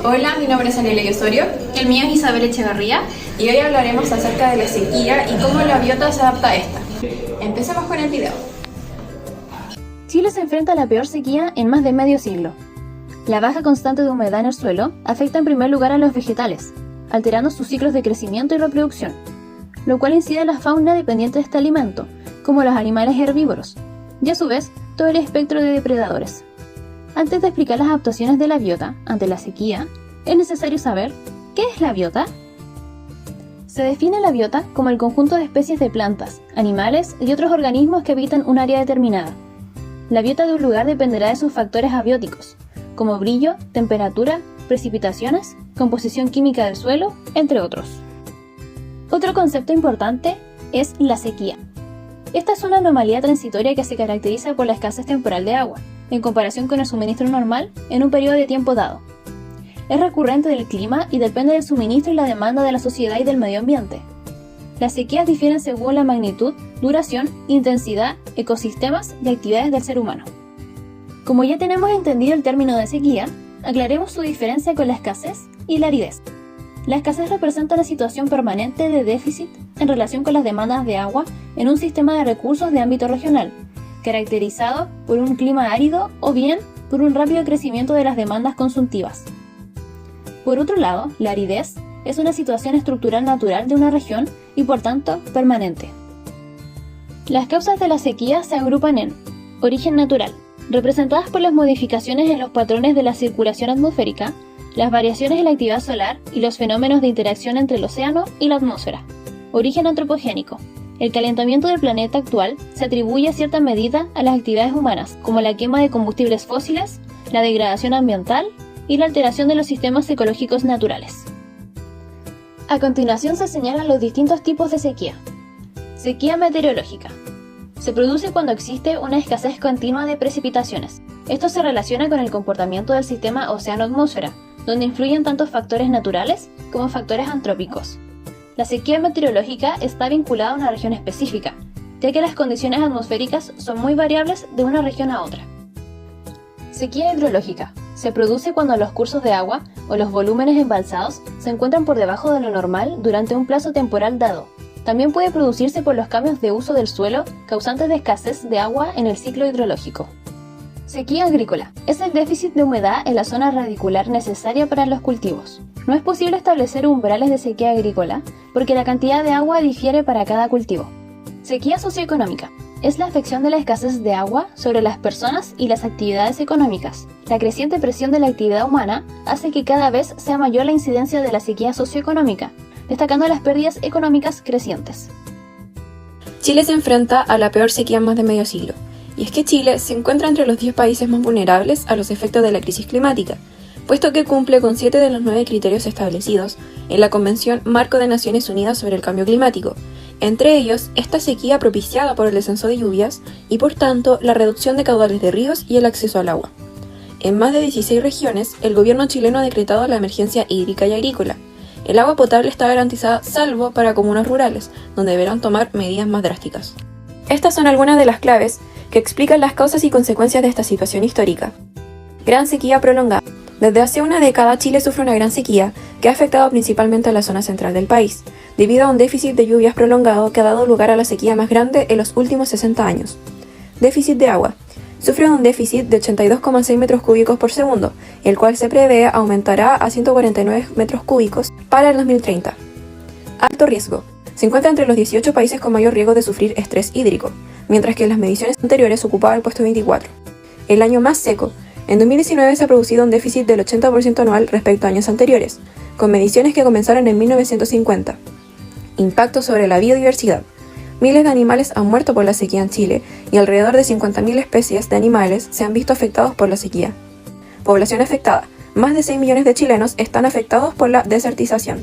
Hola, mi nombre es Anelia Osorio. El mío es Isabel Echeverría. Y hoy hablaremos acerca de la sequía y cómo la biota se adapta a esta. Empecemos con el video. Chile se enfrenta a la peor sequía en más de medio siglo. La baja constante de humedad en el suelo afecta en primer lugar a los vegetales, alterando sus ciclos de crecimiento y reproducción, lo cual incide en la fauna dependiente de este alimento, como los animales herbívoros, y a su vez todo el espectro de depredadores. Antes de explicar las adaptaciones de la biota ante la sequía, es necesario saber ¿qué es la biota? Se define la biota como el conjunto de especies de plantas, animales y otros organismos que habitan un área determinada. La biota de un lugar dependerá de sus factores abióticos, como brillo, temperatura, precipitaciones, composición química del suelo, entre otros. Otro concepto importante es la sequía. Esta es una anomalía transitoria que se caracteriza por la escasez temporal de agua, en comparación con el suministro normal en un periodo de tiempo dado. Es recurrente del clima y depende del suministro y la demanda de la sociedad y del medio ambiente. Las sequías difieren según la magnitud, duración, intensidad, ecosistemas y actividades del ser humano. Como ya tenemos entendido el término de sequía, aclaremos su diferencia con la escasez y la aridez. La escasez representa la situación permanente de déficit en relación con las demandas de agua en un sistema de recursos de ámbito regional, caracterizado por un clima árido o bien por un rápido crecimiento de las demandas consultivas. Por otro lado, la aridez es una situación estructural natural de una región y por tanto permanente. Las causas de la sequía se agrupan en origen natural, representadas por las modificaciones en los patrones de la circulación atmosférica, las variaciones en la actividad solar y los fenómenos de interacción entre el océano y la atmósfera. Origen antropogénico. El calentamiento del planeta actual se atribuye a cierta medida a las actividades humanas, como la quema de combustibles fósiles, la degradación ambiental y la alteración de los sistemas ecológicos naturales. A continuación se señalan los distintos tipos de sequía. Sequía meteorológica. Se produce cuando existe una escasez continua de precipitaciones. Esto se relaciona con el comportamiento del sistema océano-atmósfera, donde influyen tanto factores naturales como factores antrópicos. La sequía meteorológica está vinculada a una región específica, ya que las condiciones atmosféricas son muy variables de una región a otra. Sequía hidrológica. Se produce cuando los cursos de agua o los volúmenes embalsados se encuentran por debajo de lo normal durante un plazo temporal dado. También puede producirse por los cambios de uso del suelo causantes de escasez de agua en el ciclo hidrológico. Sequía agrícola. Es el déficit de humedad en la zona radicular necesaria para los cultivos. No es posible establecer umbrales de sequía agrícola porque la cantidad de agua difiere para cada cultivo. Sequía socioeconómica. Es la afección de la escasez de agua sobre las personas y las actividades económicas. La creciente presión de la actividad humana hace que cada vez sea mayor la incidencia de la sequía socioeconómica, destacando las pérdidas económicas crecientes. Chile se enfrenta a la peor sequía en más de medio siglo, y es que Chile se encuentra entre los 10 países más vulnerables a los efectos de la crisis climática, puesto que cumple con 7 de los 9 criterios establecidos en la Convención Marco de Naciones Unidas sobre el Cambio Climático, entre ellos esta sequía propiciada por el descenso de lluvias y por tanto la reducción de caudales de ríos y el acceso al agua. En más de 16 regiones, el gobierno chileno ha decretado la emergencia hídrica y agrícola. El agua potable está garantizada salvo para comunas rurales, donde deberán tomar medidas más drásticas. Estas son algunas de las claves que explican las causas y consecuencias de esta situación histórica. Gran sequía prolongada. Desde hace una década Chile sufre una gran sequía que ha afectado principalmente a la zona central del país, debido a un déficit de lluvias prolongado que ha dado lugar a la sequía más grande en los últimos 60 años. Déficit de agua. Sufre un déficit de 82,6 metros cúbicos por segundo, el cual se prevé aumentará a 149 metros cúbicos para el 2030. Alto riesgo. Se encuentra entre los 18 países con mayor riesgo de sufrir estrés hídrico, mientras que en las mediciones anteriores ocupaba el puesto 24. El año más seco. En 2019 se ha producido un déficit del 80% anual respecto a años anteriores, con mediciones que comenzaron en 1950. Impacto sobre la biodiversidad. Miles de animales han muerto por la sequía en Chile y alrededor de 50.000 especies de animales se han visto afectados por la sequía. Población afectada. Más de 6 millones de chilenos están afectados por la desertización.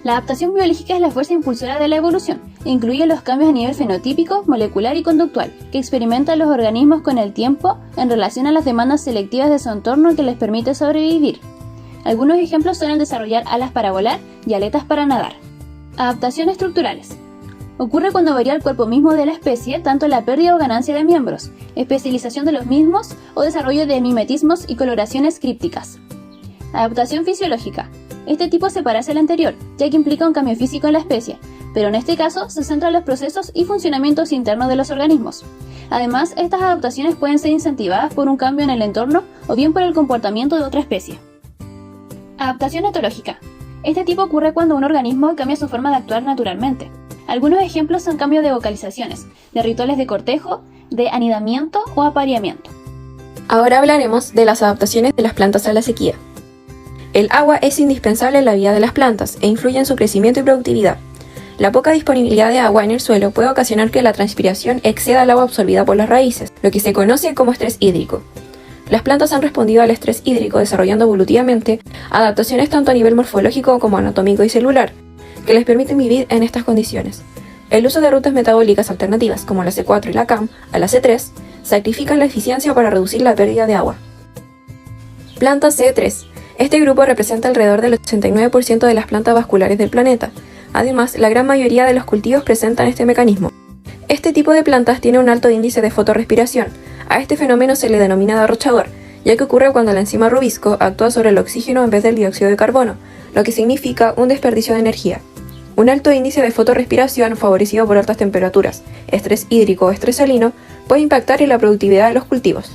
La adaptación biológica es la fuerza impulsora de la evolución. Incluye los cambios a nivel fenotípico, molecular y conductual, que experimentan los organismos con el tiempo en relación a las demandas selectivas de su entorno que les permite sobrevivir. Algunos ejemplos son el desarrollar alas para volar y aletas para nadar. Adaptaciones estructurales. Ocurre cuando varía el cuerpo mismo de la especie, tanto la pérdida o ganancia de miembros, especialización de los mismos o desarrollo de mimetismos y coloraciones crípticas. Adaptación fisiológica. Este tipo se parece al anterior, ya que implica un cambio físico en la especie, pero en este caso se centra en los procesos y funcionamientos internos de los organismos. Además, estas adaptaciones pueden ser incentivadas por un cambio en el entorno o bien por el comportamiento de otra especie. Adaptación etológica. Este tipo ocurre cuando un organismo cambia su forma de actuar naturalmente. Algunos ejemplos son cambios de vocalizaciones, de rituales de cortejo, de anidamiento o apareamiento. Ahora hablaremos de las adaptaciones de las plantas a la sequía. El agua es indispensable en la vida de las plantas e influye en su crecimiento y productividad. La poca disponibilidad de agua en el suelo puede ocasionar que la transpiración exceda el agua absorbida por las raíces, lo que se conoce como estrés hídrico. Las plantas han respondido al estrés hídrico desarrollando evolutivamente adaptaciones tanto a nivel morfológico como anatómico y celular, que les permiten vivir en estas condiciones. El uso de rutas metabólicas alternativas como la C4 y la CAM a la C3 sacrifican la eficiencia para reducir la pérdida de agua. Planta C3. Este grupo representa alrededor del 89% de las plantas vasculares del planeta. Además, la gran mayoría de los cultivos presentan este mecanismo. Este tipo de plantas tiene un alto índice de fotorrespiración. A este fenómeno se le denomina derrochador, ya que ocurre cuando la enzima rubisco actúa sobre el oxígeno en vez del dióxido de carbono, lo que significa un desperdicio de energía. Un alto índice de fotorrespiración favorecido por altas temperaturas, estrés hídrico o estrés salino, puede impactar en la productividad de los cultivos.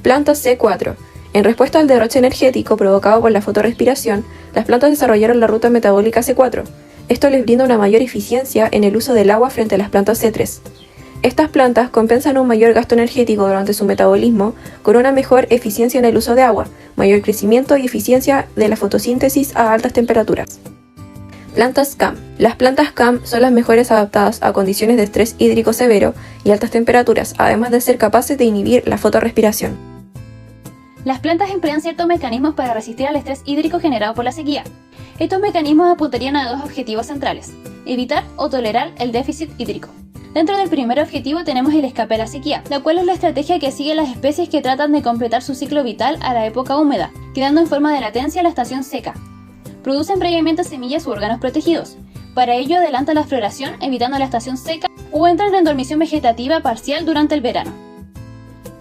Planta C4. En respuesta al derroche energético provocado por la fotorrespiración, las plantas desarrollaron la ruta metabólica C4. Esto les brinda una mayor eficiencia en el uso del agua frente a las plantas C3. Estas plantas compensan un mayor gasto energético durante su metabolismo con una mejor eficiencia en el uso de agua, mayor crecimiento y eficiencia de la fotosíntesis a altas temperaturas. Plantas CAM. Las plantas CAM son las mejores adaptadas a condiciones de estrés hídrico severo y altas temperaturas, además de ser capaces de inhibir la fotorrespiración. Las plantas emplean ciertos mecanismos para resistir al estrés hídrico generado por la sequía. Estos mecanismos apuntarían a dos objetivos centrales: evitar o tolerar el déficit hídrico. Dentro del primer objetivo tenemos el escape a la sequía, la cual es la estrategia que siguen las especies que tratan de completar su ciclo vital a la época húmeda, quedando en forma de latencia la estación seca. Producen previamente semillas u órganos protegidos. Para ello adelanta la floración evitando la estación seca o entran en dormición vegetativa parcial durante el verano.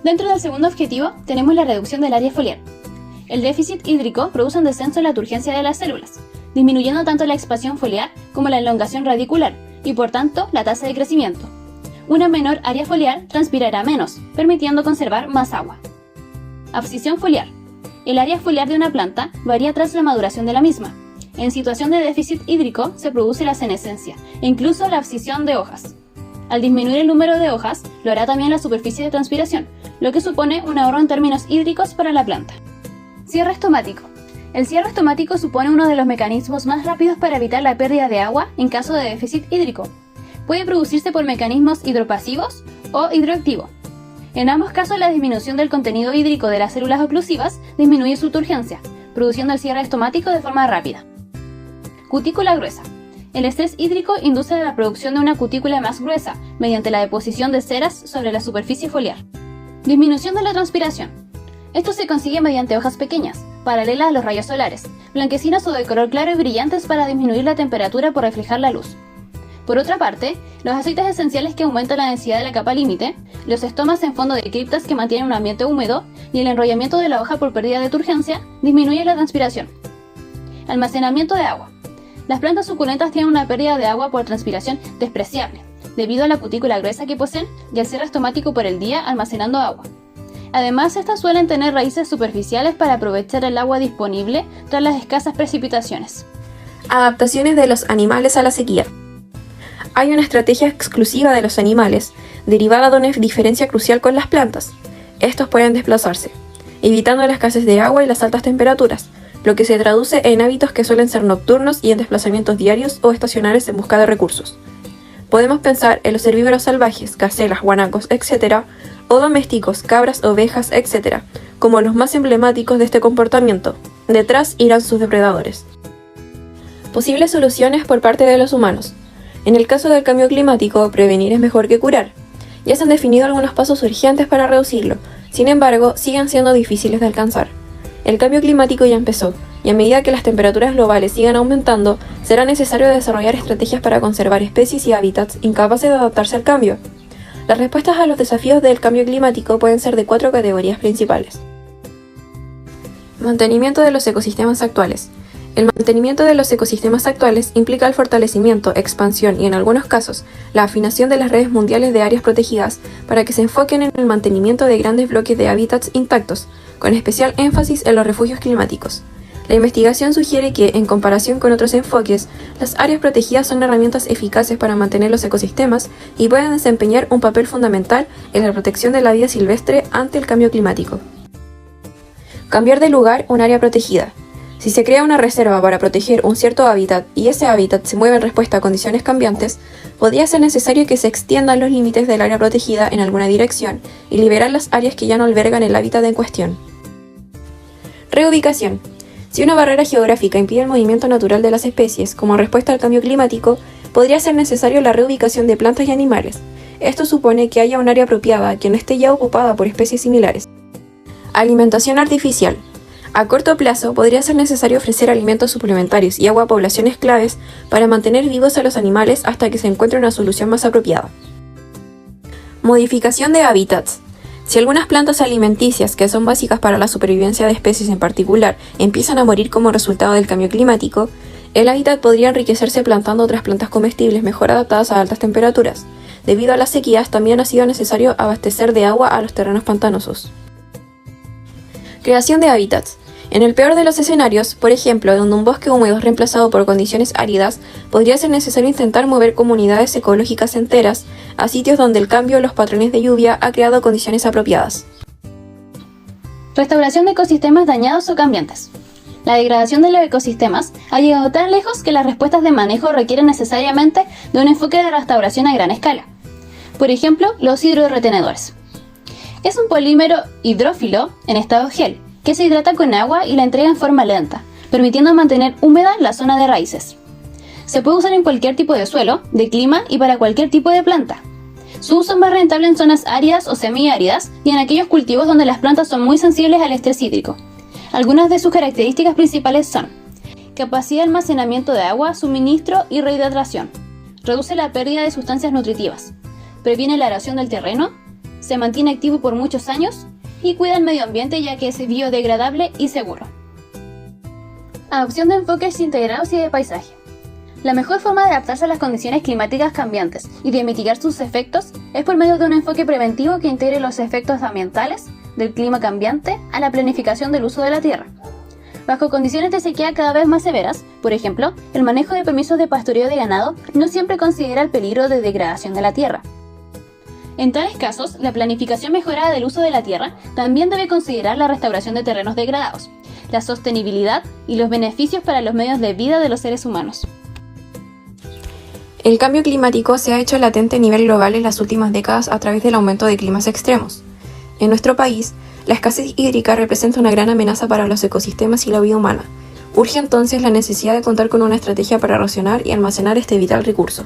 Dentro del segundo objetivo tenemos la reducción del área foliar. El déficit hídrico produce un descenso en la turgencia de las células, disminuyendo tanto la expansión foliar como la elongación radicular y por tanto la tasa de crecimiento. Una menor área foliar transpirará menos, permitiendo conservar más agua. Abscisión foliar. El área foliar de una planta varía tras la maduración de la misma. En situación de déficit hídrico se produce la senescencia e incluso la abscisión de hojas. Al disminuir el número de hojas, lo hará también la superficie de transpiración, lo que supone un ahorro en términos hídricos para la planta. Cierre estomático. El cierre estomático supone uno de los mecanismos más rápidos para evitar la pérdida de agua en caso de déficit hídrico. Puede producirse por mecanismos hidropasivos o hidroactivos. En ambos casos, la disminución del contenido hídrico de las células oclusivas disminuye su turgencia, produciendo el cierre estomático de forma rápida. Cutícula gruesa. El estrés hídrico induce la producción de una cutícula más gruesa mediante la deposición de ceras sobre la superficie foliar. Disminución de la transpiración. Esto se consigue mediante hojas pequeñas, paralelas a los rayos solares, blanquecinas o de color claro y brillantes para disminuir la temperatura por reflejar la luz. Por otra parte, los aceites esenciales que aumentan la densidad de la capa límite, los estomas en fondo de criptas que mantienen un ambiente húmedo y el enrollamiento de la hoja por pérdida de turgencia disminuyen la transpiración. Almacenamiento de agua. Las plantas suculentas tienen una pérdida de agua por transpiración despreciable, debido a la cutícula gruesa que poseen y al cierre estomático por el día almacenando agua. Además, estas suelen tener raíces superficiales para aprovechar el agua disponible tras las escasas precipitaciones. Adaptaciones de los animales a la sequía. Hay una estrategia exclusiva de los animales, derivada de una diferencia crucial con las plantas. Estos pueden desplazarse, evitando la escasez de agua y las altas temperaturas, lo que se traduce en hábitos que suelen ser nocturnos y en desplazamientos diarios o estacionales en busca de recursos. Podemos pensar en los herbívoros salvajes, gacelas, guanacos, etc., o domésticos, cabras, ovejas, etc., como los más emblemáticos de este comportamiento. Detrás irán sus depredadores. Posibles soluciones por parte de los humanos. En el caso del cambio climático, prevenir es mejor que curar. Ya se han definido algunos pasos urgentes para reducirlo, sin embargo, siguen siendo difíciles de alcanzar. El cambio climático ya empezó, y a medida que las temperaturas globales sigan aumentando, será necesario desarrollar estrategias para conservar especies y hábitats incapaces de adaptarse al cambio. Las respuestas a los desafíos del cambio climático pueden ser de 4 categorías principales. Mantenimiento de los ecosistemas actuales. El mantenimiento de los ecosistemas actuales implica el fortalecimiento, expansión y, en algunos casos, la afinación de las redes mundiales de áreas protegidas para que se enfoquen en el mantenimiento de grandes bloques de hábitats intactos, con especial énfasis en los refugios climáticos. La investigación sugiere que, en comparación con otros enfoques, las áreas protegidas son herramientas eficaces para mantener los ecosistemas y pueden desempeñar un papel fundamental en la protección de la vida silvestre ante el cambio climático. Cambiar de lugar un área protegida. Si se crea una reserva para proteger un cierto hábitat y ese hábitat se mueve en respuesta a condiciones cambiantes, podría ser necesario que se extiendan los límites del área protegida en alguna dirección y liberar las áreas que ya no albergan el hábitat en cuestión. Reubicación. Si una barrera geográfica impide el movimiento natural de las especies como respuesta al cambio climático, podría ser necesario la reubicación de plantas y animales. Esto supone que haya un área apropiada que no esté ya ocupada por especies similares. Alimentación artificial. A corto plazo, podría ser necesario ofrecer alimentos suplementarios y agua a poblaciones claves para mantener vivos a los animales hasta que se encuentre una solución más apropiada. Modificación de hábitats. Si algunas plantas alimenticias, que son básicas para la supervivencia de especies en particular, empiezan a morir como resultado del cambio climático, el hábitat podría enriquecerse plantando otras plantas comestibles mejor adaptadas a altas temperaturas. Debido a las sequías, también ha sido necesario abastecer de agua a los terrenos pantanosos. Creación de hábitats. En el peor de los escenarios, por ejemplo, donde un bosque húmedo es reemplazado por condiciones áridas, podría ser necesario intentar mover comunidades ecológicas enteras a sitios donde el cambio en los patrones de lluvia ha creado condiciones apropiadas. Restauración de ecosistemas dañados o cambiantes. La degradación de los ecosistemas ha llegado tan lejos que las respuestas de manejo requieren necesariamente de un enfoque de restauración a gran escala. Por ejemplo, los hidrorretenedores. Es un polímero hidrófilo en estado gel, que se hidrata con agua y la entrega en forma lenta, permitiendo mantener húmeda la zona de raíces. Se puede usar en cualquier tipo de suelo, de clima y para cualquier tipo de planta. Su uso es más rentable en zonas áridas o semiáridas y en aquellos cultivos donde las plantas son muy sensibles al estrés hídrico. Algunas de sus características principales son: capacidad de almacenamiento de agua, suministro y rehidratación. Reduce la pérdida de sustancias nutritivas. Previene la erosión del terreno. Se mantiene activo por muchos años y cuida el medio ambiente ya que es biodegradable y seguro. Adopción de enfoques integrados y de paisaje. La mejor forma de adaptarse a las condiciones climáticas cambiantes y de mitigar sus efectos es por medio de un enfoque preventivo que integre los efectos ambientales del clima cambiante a la planificación del uso de la tierra. Bajo condiciones de sequía cada vez más severas, por ejemplo, el manejo de permisos de pastoreo de ganado no siempre considera el peligro de degradación de la tierra. En tales casos, la planificación mejorada del uso de la tierra también debe considerar la restauración de terrenos degradados, la sostenibilidad y los beneficios para los medios de vida de los seres humanos. El cambio climático se ha hecho latente a nivel global en las últimas décadas a través del aumento de climas extremos. En nuestro país, la escasez hídrica representa una gran amenaza para los ecosistemas y la vida humana. Urge entonces la necesidad de contar con una estrategia para racionar y almacenar este vital recurso.